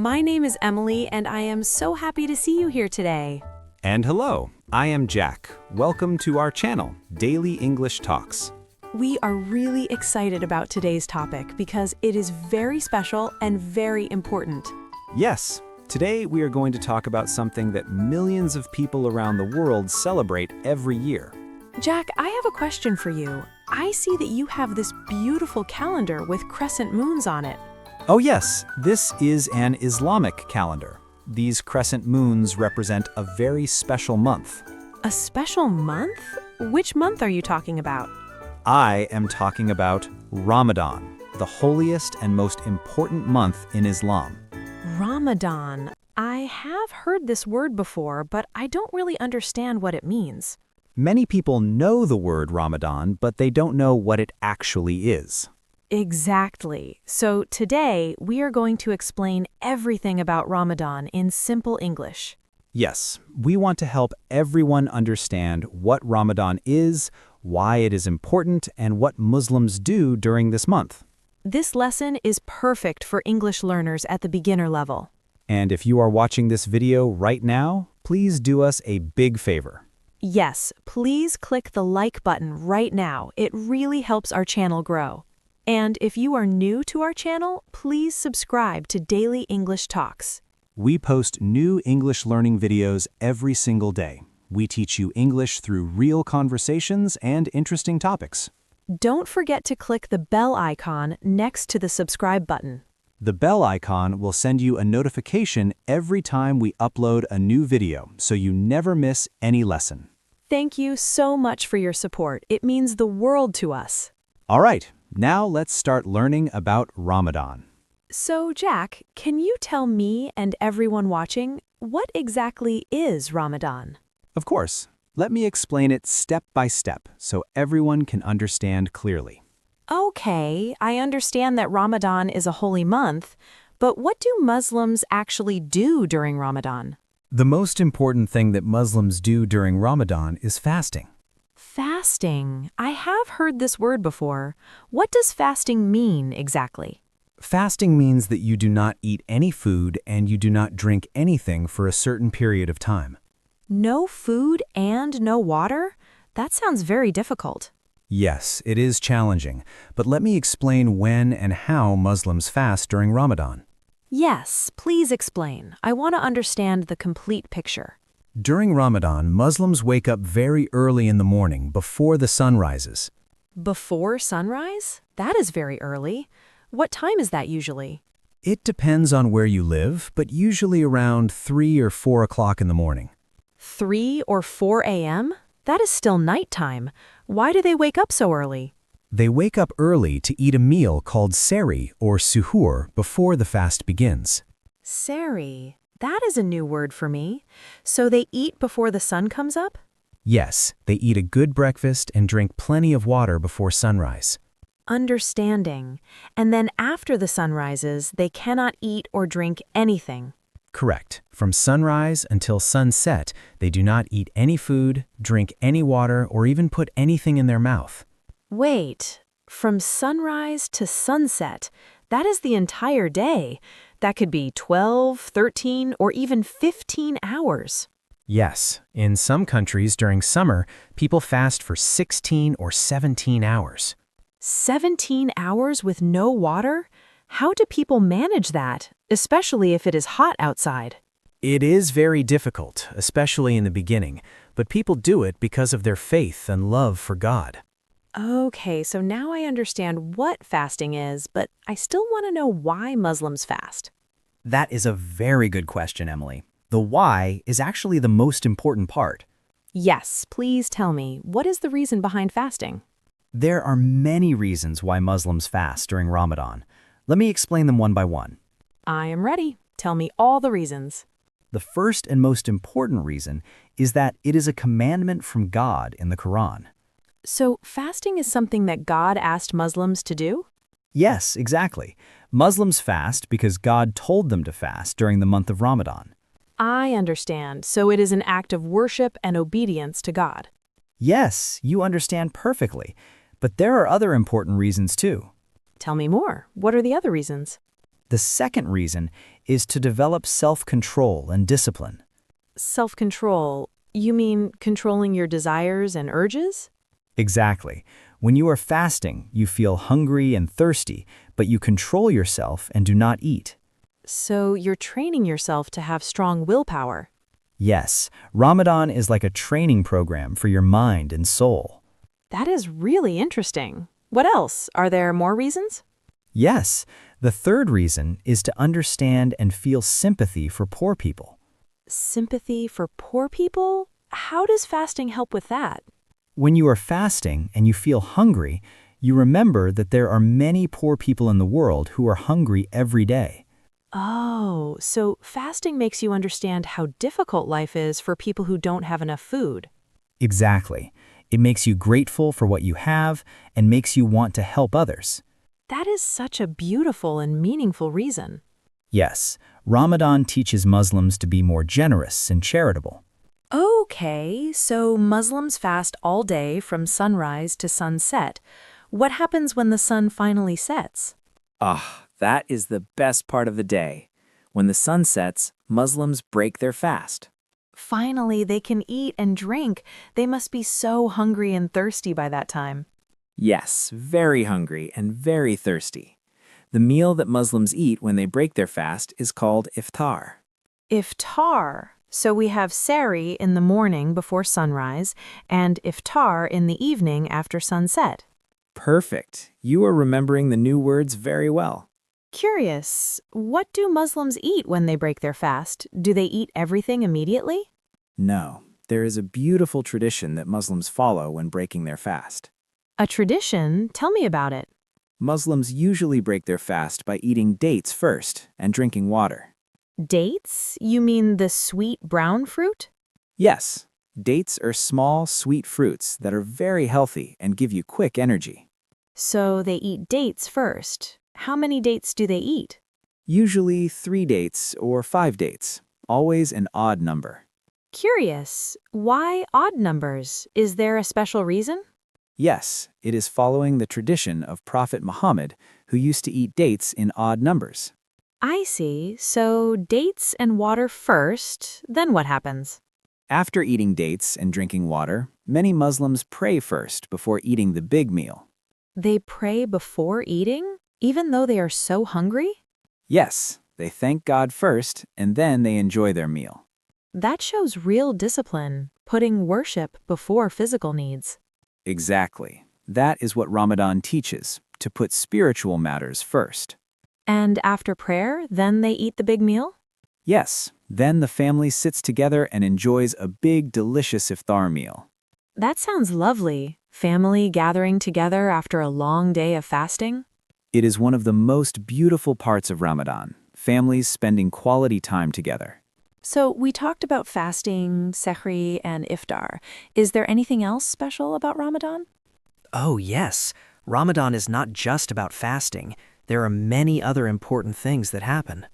My name is Emily, and I am so happy to see you here today. And hello, I am Jack. Welcome to our channel, Daily English Talks. We are really excited about today's topic because it is very special and very important. Yes, today we are going to talk about something that millions of people around the world celebrate every year. Jack, I have a question for you. I see that you have this beautiful calendar with crescent moons on it. Oh yes, this is an Islamic calendar. These crescent moons represent a very special month. A special month? Which month are you talking about? I am talking about Ramadan, the holiest and most important month in Islam. Ramadan. I have heard this word before, but I don't really understand what it means. Many people know the word Ramadan, but they don't know what it actually is. Exactly. So today, we are going to explain everything about Ramadan in simple English. Yes, we want to help everyone understand what Ramadan is, why it is important, and what Muslims do during this month. This lesson is perfect for English learners at the beginner level. And if you are watching this video right now, please do us a big favor. Yes, please click the like button right now. It really helps our channel grow. And if you are new to our channel, please subscribe to Daily English Talks. We post new English learning videos every single day. We teach you English through real conversations and interesting topics. Don't forget to click the bell icon next to the subscribe button. The bell icon will send you a notification every time we upload a new video, so you never miss any lesson. Thank you so much for your support. It means the world to us. All right, now let's start learning about Ramadan. So, Jack, can you tell me and everyone watching, what exactly is Ramadan? Of course, let me explain it step by step so everyone can understand clearly. Okay, I understand that Ramadan is a holy month, but what do Muslims actually do during Ramadan? The most important thing that Muslims do during Ramadan is fasting. Fasting. I have heard this word before. What does fasting mean exactly? Fasting means that you do not eat any food and you do not drink anything for a certain period of time. No food and no water? That sounds very difficult. Yes, it is challenging, but let me explain when and how Muslims fast during Ramadan. Yes, please explain. I want to understand the complete picture. During Ramadan, Muslims wake up very early in the morning before the sun rises. Before sunrise? That is very early. What time is that usually? It depends on where you live, but usually around 3 or 4 o'clock in the morning. 3 or 4 a.m.? That is still nighttime. Why do they wake up so early? They wake up early to eat a meal called Sehri or Suhoor before the fast begins. Sehri. That is a new word for me. So they eat before the sun comes up? Yes, they eat a good breakfast and drink plenty of water before sunrise. Understanding. And then after the sun rises, they cannot eat or drink anything. Correct. From sunrise until sunset, they do not eat any food, drink any water, or even put anything in their mouth. Wait, from sunrise to sunset, that is the entire day. That could be 12, 13, or even 15 hours. Yes, in some countries during summer, people fast for 16 or 17 hours. 17 hours with no water? How do people manage that, especially if it is hot outside? It is very difficult, especially in the beginning, but people do it because of their faith and love for God. Okay, so now I understand what fasting is, but I still want to know why Muslims fast. That is a very good question, Emily. The why is actually the most important part. Yes, please tell me, what is the reason behind fasting? There are many reasons why Muslims fast during Ramadan. Let me explain them one by one. I am ready. Tell me all the reasons. The first and most important reason is that it is a commandment from God in the Quran. So fasting is something that God asked Muslims to do? Yes, exactly. Muslims fast because God told them to fast during the month of Ramadan. I understand. So it is an act of worship and obedience to God. Yes, you understand perfectly. But there are other important reasons too. Tell me more. What are the other reasons? The second reason is to develop self-control and discipline. Self-control, you mean controlling your desires and urges? Exactly. When you are fasting, you feel hungry and thirsty, but you control yourself and do not eat. So you're training yourself to have strong willpower. Yes, Ramadan is like a training program for your mind and soul. That is really interesting. What else? Are there more reasons? Yes, the third reason is to understand and feel sympathy for poor people. Sympathy for poor people? How does fasting help with that? When you are fasting and you feel hungry, you remember that there are many poor people in the world who are hungry every day. Oh, so fasting makes you understand how difficult life is for people who don't have enough food. Exactly. It makes you grateful for what you have and makes you want to help others. That is such a beautiful and meaningful reason. Yes, Ramadan teaches Muslims to be more generous and charitable. Okay, so Muslims fast all day from sunrise to sunset. What happens when the sun finally sets? That is the best part of the day. When the sun sets, Muslims break their fast. Finally, they can eat and drink. They must be so hungry and thirsty by that time. Yes, very hungry and very thirsty. The meal that Muslims eat when they break their fast is called Iftar. Iftar. So we have Sehri in the morning before sunrise and Iftar in the evening after sunset. Perfect. You are remembering the new words very well. Curious, what do Muslims eat when they break their fast? Do they eat everything immediately? No, there is a beautiful tradition that Muslims follow when breaking their fast. A tradition? Tell me about it. Muslims usually break their fast by eating dates first and drinking water. Dates? You mean the sweet brown fruit? Yes, dates are small, sweet fruits that are very healthy and give you quick energy. So they eat dates first. How many dates do they eat? Usually 3 dates or 5 dates, always an odd number. Curious, why odd numbers? Is there a special reason? Yes, it is following the tradition of Prophet Muhammad, who used to eat dates in odd numbers. I see. So dates and water first, then what happens? After eating dates and drinking water, many Muslims pray first before eating the big meal. They pray before eating, even though they are so hungry? Yes, they thank God first and then they enjoy their meal. That shows real discipline, putting worship before physical needs. Exactly. That is what Ramadan teaches, to put spiritual matters first. And after prayer, then they eat the big meal? Yes, then the family sits together and enjoys a big, delicious iftar meal. That sounds lovely. Family gathering together after a long day of fasting? It is one of the most beautiful parts of Ramadan, families spending quality time together. So we talked about fasting, Sehri, and Iftar. Is there anything else special about Ramadan? Oh, yes. Ramadan is not just about fasting. There are many other important things that happen.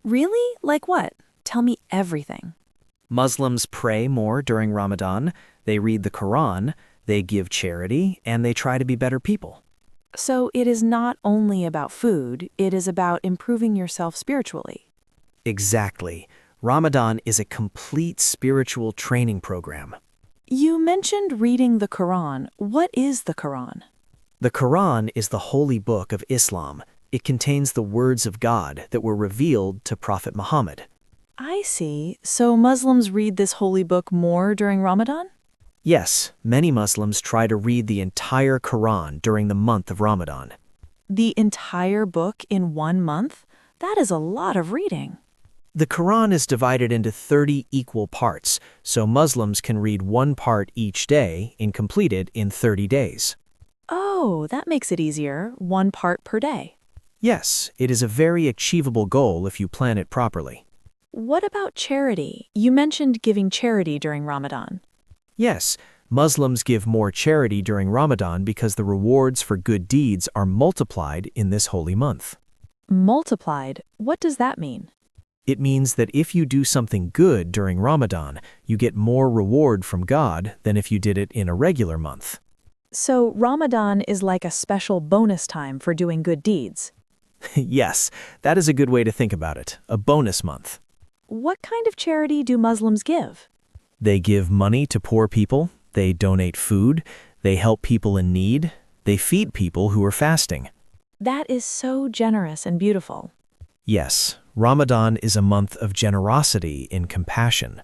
Really? Like what? Tell me everything. Muslims pray more during Ramadan, they read the Quran, they give charity, and they try to be better people. So it is not only about food, it is about improving yourself spiritually. Exactly. Ramadan is a complete spiritual training program. You mentioned reading the Quran. What is the Quran? The Quran is the holy book of Islam. It contains the words of God that were revealed to Prophet Muhammad. I see. So Muslims read this holy book more during Ramadan? Yes, many Muslims try to read the entire Quran during the month of Ramadan. The entire book in 1 month? That is a lot of reading. The Quran is divided into 30 equal parts, so Muslims can read one part each day and complete it in 30 days. Oh, that makes it easier. 1 part per day. Yes, it is a very achievable goal if you plan it properly. What about charity? You mentioned giving charity during Ramadan. Yes, Muslims give more charity during Ramadan because the rewards for good deeds are multiplied in this holy month. Multiplied? What does that mean? It means that if you do something good during Ramadan, you get more reward from God than if you did it in a regular month. So Ramadan is like a special bonus time for doing good deeds. Yes, that is a good way to think about it. A bonus month. What kind of charity do Muslims give? They give money to poor people, they donate food, they help people in need, they feed people who are fasting. That is so generous and beautiful. Yes, Ramadan is a month of generosity and compassion.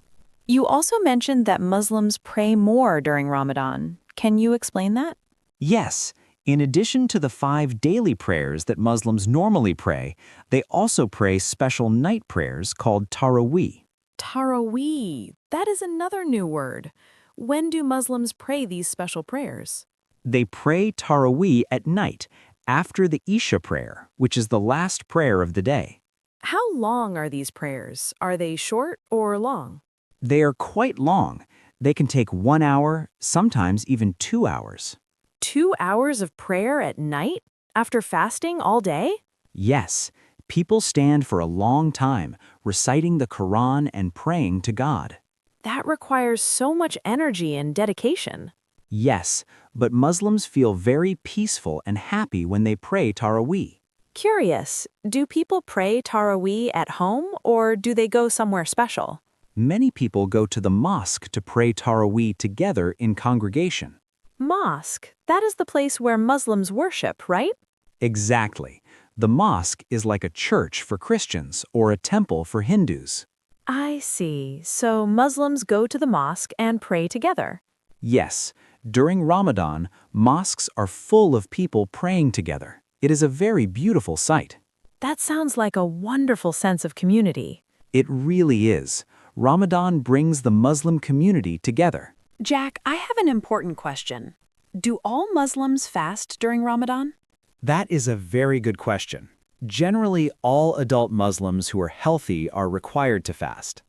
You also mentioned that Muslims pray more during Ramadan. Can you explain that? Yes, in addition to the 5 daily prayers that Muslims normally pray, they also pray special night prayers called Taraweeh. Taraweeh. That is another new word. When do Muslims pray these special prayers? They pray Taraweeh at night, after the Isha prayer, which is the last prayer of the day. How long are these prayers? Are they short or long? They are quite long. They can take 1 hour, sometimes even 2 hours. 2 hours of prayer at night? After fasting all day? Yes, people stand for a long time, reciting the Quran and praying to God. That requires so much energy and dedication. Yes, but Muslims feel very peaceful and happy when they pray Taraweeh. Curious, do people pray Taraweeh at home or do they go somewhere special? Many people go to the mosque to pray Taraweeh together in congregation. Mosque, that is the place where Muslims worship, right? Exactly. The mosque is like a church for Christians or a temple for Hindus. I see. So Muslims go to the mosque and pray together. Yes, during Ramadan, mosques are full of people praying together. It is a very beautiful sight. That sounds like a wonderful sense of community. It really is. Ramadan brings the Muslim community together. Jack, I have an important question. Do all Muslims fast during Ramadan? That is a very good question. Generally, all adult Muslims who are healthy are required to fast.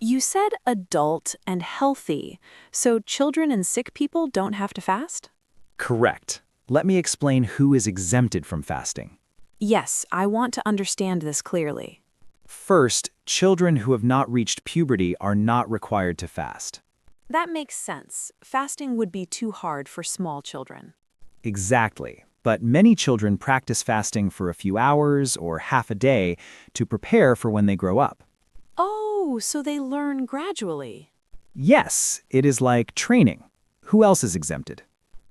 You said adult and healthy, so children and sick people don't have to fast? Correct. Let me explain who is exempted from fasting. Yes, I want to understand this clearly. First, children who have not reached puberty are not required to fast. That makes sense. Fasting would be too hard for small children. Exactly. But many children practice fasting for a few hours or half a day to prepare for when they grow up. Oh, so they learn gradually. Yes, it is like training. Who else is exempted?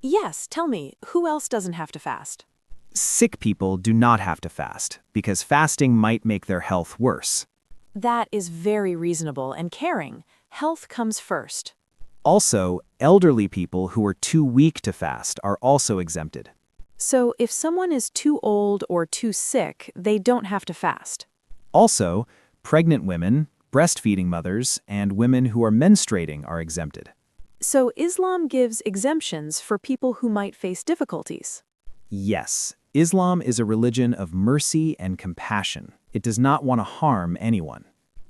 Yes, tell me, who else doesn't have to fast? Sick people do not have to fast because fasting might make their health worse. That is very reasonable and caring. Health comes first. Also, elderly people who are too weak to fast are also exempted. So if someone is too old or too sick, they don't have to fast. Also, pregnant women, breastfeeding mothers, and women who are menstruating are exempted. So Islam gives exemptions for people who might face difficulties. Yes, Islam is a religion of mercy and compassion. It does not want to harm anyone.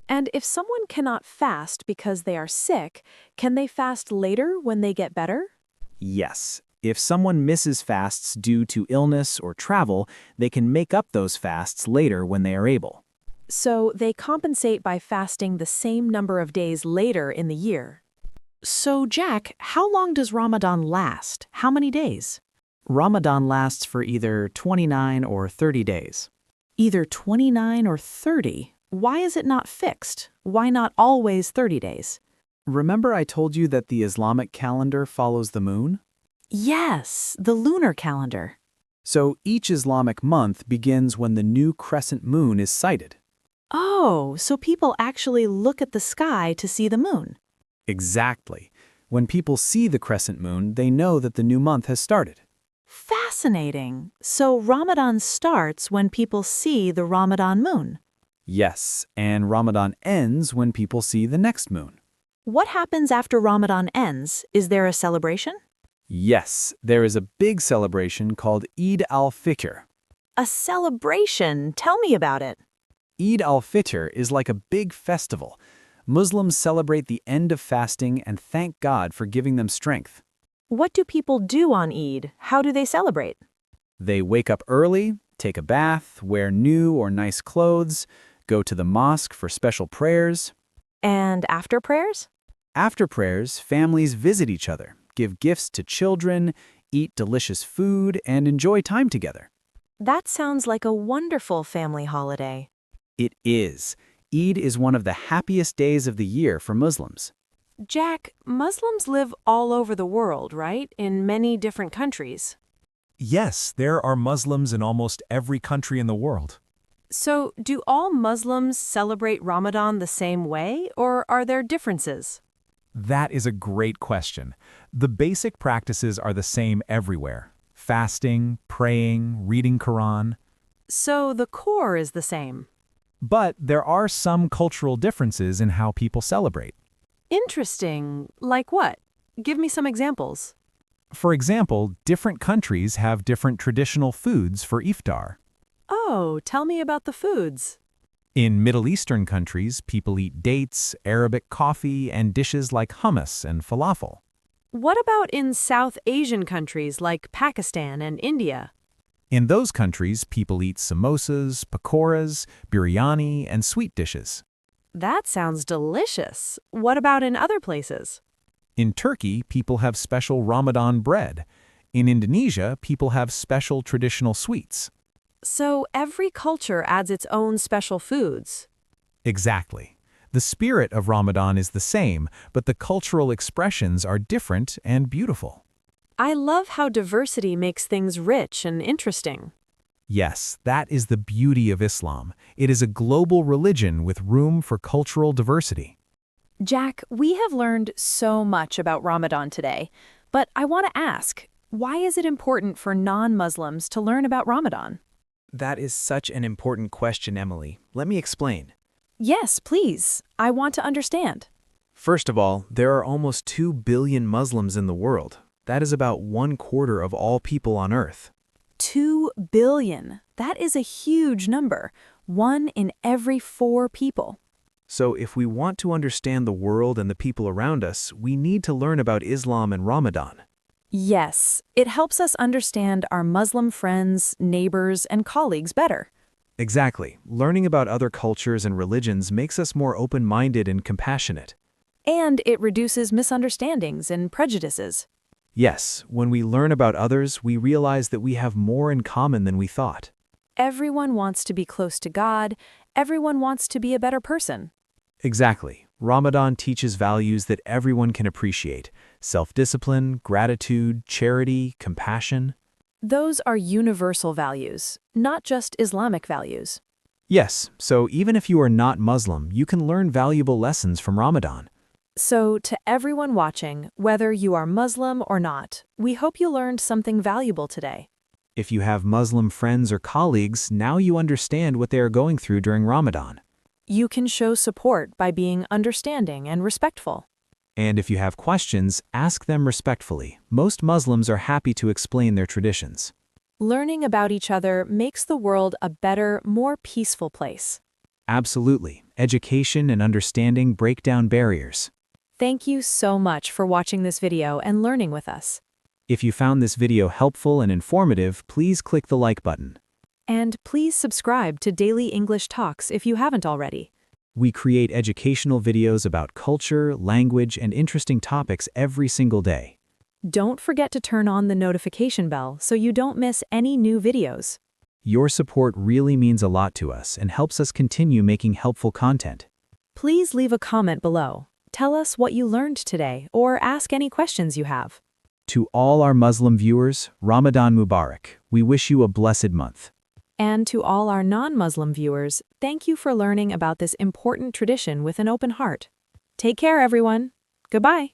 And if someone cannot fast because they are sick, can they fast later when they get better? Yes, if someone misses fasts due to illness or travel, they can make up those fasts later when they are able. So they compensate by fasting the same number of days later in the year. So Jack, how long does Ramadan last? How many days? Ramadan lasts for either 29 or 30 days. Either 29 or 30. Why is it not fixed? Why not always 30 days? Remember I told you that the Islamic calendar follows the moon? Yes, the lunar calendar. So each Islamic month begins when the new crescent moon is sighted. Oh, so people actually look at the sky to see the moon. Exactly. When people see the crescent moon, they know that the new month has started. Fascinating. So Ramadan starts when people see the Ramadan moon. Yes, and Ramadan ends when people see the next moon. What happens after Ramadan ends? Is there a celebration? Yes, there is a big celebration called Eid al-Fitr. A celebration? Tell me about it. Eid al-Fitr is like a big festival. Muslims celebrate the end of fasting and thank God for giving them strength. What do people do on Eid? How do they celebrate? They wake up early, take a bath, wear new or nice clothes, go to the mosque for special prayers. And after prayers? After prayers, families visit each other, give gifts to children, eat delicious food, and enjoy time together. That sounds like a wonderful family holiday. It is. Eid is one of the happiest days of the year for Muslims. Jack, Muslims live all over the world, right? In many different countries. Yes, there are Muslims in almost every country in the world. So, do all Muslims celebrate Ramadan the same way, or are there differences? That is a great question. The basic practices are the same everywhere. Fasting, praying, reading Quran. So, the core is the same. But there are some cultural differences in how people celebrate. Interesting. Like what? Give me some examples. For example, different countries have different traditional foods for Iftar. Oh, tell me about the foods. In Middle Eastern countries, people eat dates, Arabic coffee, and dishes like hummus and falafel. What about in South Asian countries like Pakistan and India? In those countries, people eat samosas, pakoras, biryani, and sweet dishes. That sounds delicious. What about in other places? In Turkey, people have special Ramadan bread. In Indonesia, people have special traditional sweets. So every culture adds its own special foods. Exactly. The spirit of Ramadan is the same, but the cultural expressions are different and beautiful. I love how diversity makes things rich and interesting. Yes, that is the beauty of Islam. It is a global religion with room for cultural diversity. Jack, we have learned so much about Ramadan today, but I want to ask, why is it important for non-Muslims to learn about Ramadan? That is such an important question, Emily. Let me explain. Yes, please. I want to understand. First of all, there are almost 2 billion Muslims in the world. That is about 1/4 of all people on Earth. 2 billion. That is a huge number. 1 in every 4 people. So if we want to understand the world and the people around us, we need to learn about Islam and Ramadan. Yes, it helps us understand our Muslim friends, neighbors, and colleagues better. Exactly. Learning about other cultures and religions makes us more open-minded and compassionate. And it reduces misunderstandings and prejudices. Yes, when we learn about others, we realize that we have more in common than we thought. Everyone wants to be close to God. Everyone wants to be a better person. Exactly. Ramadan teaches values that everyone can appreciate: self-discipline, gratitude, charity, compassion. Those are universal values, not just Islamic values. Yes, so even if you are not Muslim, you can learn valuable lessons from Ramadan. So, to everyone watching, whether you are Muslim or not, we hope you learned something valuable today. If you have Muslim friends or colleagues, now you understand what they are going through during Ramadan. You can show support by being understanding and respectful. And if you have questions, ask them respectfully. Most Muslims are happy to explain their traditions. Learning about each other makes the world a better, more peaceful place. Absolutely. Education and understanding break down barriers. Thank you so much for watching this video and learning with us. If you found this video helpful and informative, please click the like button. And please subscribe to Daily English Talks if you haven't already. We create educational videos about culture, language, and interesting topics every single day. Don't forget to turn on the notification bell so you don't miss any new videos. Your support really means a lot to us and helps us continue making helpful content. Please leave a comment below. Tell us what you learned today or ask any questions you have. To all our Muslim viewers, Ramadan Mubarak. We wish you a blessed month. And to all our non-Muslim viewers, thank you for learning about this important tradition with an open heart. Take care, everyone. Goodbye.